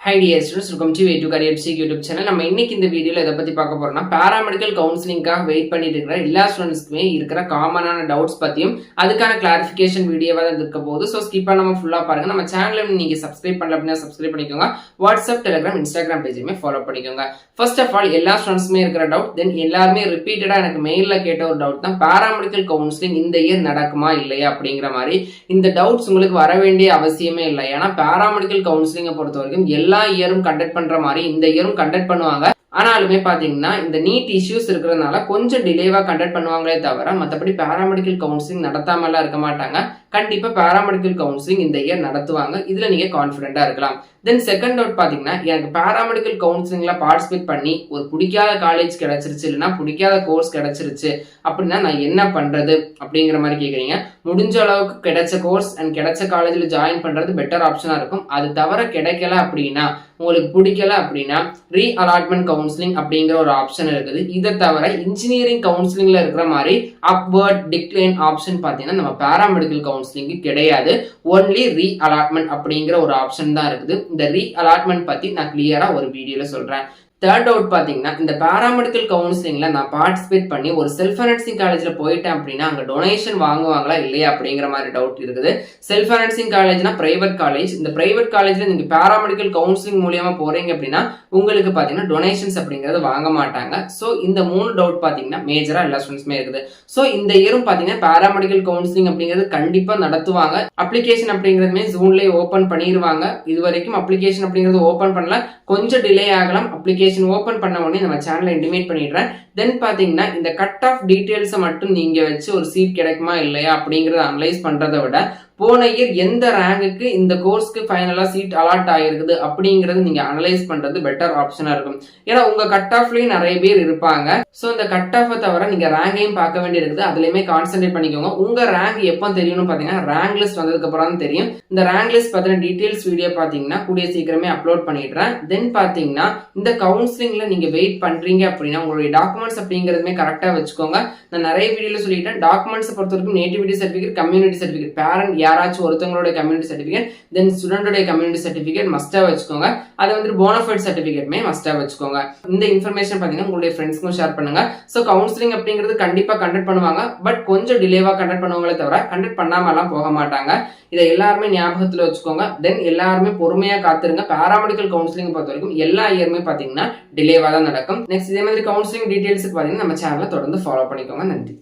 Hi dear students, welcome to A2 Career Seek YouTube channel. நம்ம இன்னைக்கு இந்த வீடியோல எதை பத்தி பார்க்க போறோம்னா பாராமெடிக்கல் கவுன்சிலிங்காக வெயிட் பண்ணிட்டு இருக்கிற எல்லா ஸ்டூடெண்ட்ஸ்க்குமே இருக்கிற காமனான டவுட்ஸ் பத்தியும் அதுக்கான கிளாரிஃபிகேஷன் வீடியோவா தான் இருக்க போகுது. ஸோ ஸ்கிப் பண்ணாம ஃபுல்லா பாருங்க. நம்ம சேனலை நீங்க சப்ஸ்கிரைப் பண்ணல அப்படின்னா சப்ஸ்கிரைப் பண்ணிக்கோங்க. வாட்ஸ்அப், டெலிகிராம், இன்ஸ்டாகிராம் பேஜையுமே ஃபாலோ பண்ணிக்கோங்க. ஃபர்ஸ்ட் ஆஃப் ஆல் எல்லா ஸ்டூடெண்ட்ஸ்க்குமே இருக்கிற டவுட், தென் எல்லாருமே ரிப்பீட்டடா எனக்கு மெயில்ல கேட்ட ஒரு டவுட் தான், பாராமெடிக்கல் கவுன்சிலிங் இந்த இயர் நடக்குமா இல்லையா அப்படிங்கிற மாதிரி. இந்த டவுட்ஸ் உங்களுக்கு வர வேண்டிய அவசியமே இல்லை. ஏன்னா பாராமெடிக்கல் கவுன்சிலிங்கை பொறுத்த வரைக்கும் எல்லா இயரும் கண்டக்ட் பண்ற மாதிரி இந்த இயரும் கண்டக்ட் பண்ணுவாங்க. ஆனாலுமே பாத்தீங்கன்னா இந்த நீட் இஷ்யூஸ் இருக்கிறதுனால கொஞ்சம் டிலேவா கண்டக்ட் பண்ணுவாங்களே தவிர மற்றபடி பாராமெடிக்கல் கவுன்சிலிங் நடத்தாமலாம் இருக்க மாட்டாங்க. கண்டிப்பா பாராமெடிக்கல் கவுன்சிலிங் இந்த இயர் நடத்துவாங்க. இதுல நீங்க கான்பிடென்டா இருக்கலாம். தென் செகண்ட் டவுட் பாத்தீங்கன்னா, எனக்கு பாராமெடிக்கல் கவுன்சிலிங்ல பார்ட்டிசிபேட் பண்ணி ஒரு பிடிக்காத காலேஜ் கிடைச்சிருச்சு, இல்லைன்னா பிடிக்காத கோர்ஸ் கிடைச்சிருச்சு அப்படின்னா நான் என்ன பண்றது அப்படிங்கிற மாதிரி கேக்குறீங்க. முடிஞ்ச அளவுக்கு கிடைச்ச கோர்ஸ் அண்ட் கிடைச்ச காலேஜ்ல ஜாயின் பண்றது பெட்டர் ஆப்ஷனா இருக்கும். அது தவிர கிடைக்கல அப்படின்னா, உங்களுக்கு பிடிக்கல அப்படின்னா ரீ அலாட்மெண்ட் கவுன்சிலிங் அப்படிங்கிற ஒரு ஆப்ஷன் இருக்குது. இதை தவிர இன்ஜினியரிங் கவுன்சிலிங்ல இருக்கிற மாதிரி அப்வர்ட் டிக்ளைன் ஆப்ஷன் பாத்தீங்கன்னா நம்ம பாராமெடிக்கல் கவுன்சிலிங்கு கிடையாது. ஒன்லி ரீ அலாட்மெண்ட் அப்படிங்கிற ஒரு ஆப்ஷன் தான் இருக்குது. இந்த ரீ அலாட்மெண்ட் பத்தி நான் கிளியரா ஒரு வீடியோல சொல்றேன். தேர்ட் அவுட் பாத்தீங்கன்னா, இந்த பாராமெடிக்கல் கவுன்சிலிங்ல நான் பார்ட்டிசிபேட் பண்ணி ஒரு செல்ஃப் ஃபைனான்சிங் காலேஜ்ல போயிட்டேன் அப்படின்னா அங்க டொனேஷன் வாங்குவாங்களா இல்லையா அப்படிங்கிற மாதிரி டவுட் இருக்குது. செல்ஃப் ஃபைனான்சிங் காலேஜ்னா பிரைவேட் காலேஜ். இந்த பிரைவேட் காலேஜ்ல நீங்க பாராமெடிக்கல் கவுன்சிலிங் மூலியமா போறீங்க அப்படின்னா உங்களுக்கு பாத்தீங்கன்னா டொனேஷன்ஸ் அப்படிங்கறது வாங்க மாட்டாங்க. சோ இந்த 3 டவுட் பாத்தீங்கன்னா மேஜரா எல்லா ஸ்டூடெண்ட்ஸ்மே இருக்குது. சோ இந்த இயரும் பாத்தீங்கன்னா பாராமெடிக்கல் கவுன்சிலிங் அப்படிங்கிறது கண்டிப்பா நடத்துவாங்க. அப்ளிகேஷன் அப்படிங்கிறதுமே ஜூன்லயே ஓபன் பண்ணிடுவாங்க. இது வரைக்கும் அப்ளிகேஷன் அப்படிங்கிறது ஓபன் பண்ணல, கொஞ்சம் டிலே ஆகலாம். அப்ளிகேஷன் ஓபன் பண்ண உடனே நம்ம சேனலை இன்டிமேட் பண்ணிடுறேன். தென் பாத்தீங்கன்னா இந்த கட் ஆஃப் டீடைல்ஸை மட்டும் நீங்க வச்சு ஒரு சீட் கிடைக்குமா இல்லையா அப்படிங்கறத அனலைஸ் பண்றதை விட போன இயர் எந்த ரேங்குக்கு இந்த கோர்ஸ்க்கு ஃபைனலா சீட் அலாட் ஆயிருக்குது அப்படிங்கறது நீங்க அனலைஸ் பண்றது பெட்டர் ஆப்ஷனா இருக்கும். ஏன்னா உங்க கட் ஆஃப்லயும் நிறைய பேர் இருப்பாங்க. சோ இந்த கட் ஆஃப் தவிர நீங்க ரேங்கையும் பார்க்க வேண்டி இருக்குது. அதுலயுமே கான்சென்ட்ரேட் பண்ணிக்கோங்க. உங்க ரேங்க் எப்போ தெரியும்னு பாத்தீங்கன்னா ரேங்க் லிஸ்ட் வந்ததுக்கு அப்புறம் தான் தெரியும். இந்த ரேங்க் லிஸ்ட் பத்தின டீடைல்ஸ் வீடியோ பாத்தீங்கன்னா கூடிய சீக்கிரமே அப்லோட் பண்ணிடுறேன். தென் பாத்தீங்கன்னா இந்த கவுன்சிலிங்ல நீங்க வெயிட் பண்றீங்க அப்படின்னா உங்களுடைய டாக்குமெண்ட்ஸ் அப்படிங்கறதுமே கரெக்டா வச்சுக்கோங்க. நான் நிறைய வீடியோல சொல்லிட்டேன். டாக்குமெண்ட்ஸ் பொறுத்த வரைக்கும் nativity certificate, community certificate, parent யாராச்சும் ஒருத்தவங்களோட கம்யூனிட்டி சர்டிபிகேட், தென் ஸ்டூடெண்டோட கம்யூனிட்டி சர்டிபிகேட் மஸ்டா வச்சுக்கோங்க. அது வந்து போனஃபைட் சர்டிபிகேட்மே மஸ்டா வச்சுக்கோங்க. இந்த இன்ஃபர்மேஷன் பாத்தீங்கன்னா உங்களுடைய ஃப்ரெண்ட்ஸ்க்கும் ஷேர் பண்ணுங்க. சோ கவுன்சிலிங் அப்படிங்கிறது கண்டிப்பா கண்டக்ட் பண்ணுவாங்க. பட் கொஞ்சம் டிலேவா கண்டக்ட் பண்ணுவாங்களே தவிர கண்டக்ட் பண்ணாம எல்லாம் போக மாட்டாங்க. இதை எல்லாருமே ஞாபகத்துல வச்சுக்கோங்க. தென் எல்லாருமே பொறுமையா காத்துருங்க. பாராமெடிக்கல் கவுன்சிலிங் பொறுத்த வரைக்கும் எல்லா இயருமே பாத்தீங்கன்னா டிலேவா தான் நடக்கும். நெக்ஸ்ட் இதே மாதிரி கவுன்சிலிங் டீடைல்ஸ்க்கு பாத்தீங்கன்னா நம்ம சேனலை தொடர்ந்து ஃபாலோ பண்ணிக்கோங்க. நன்றி.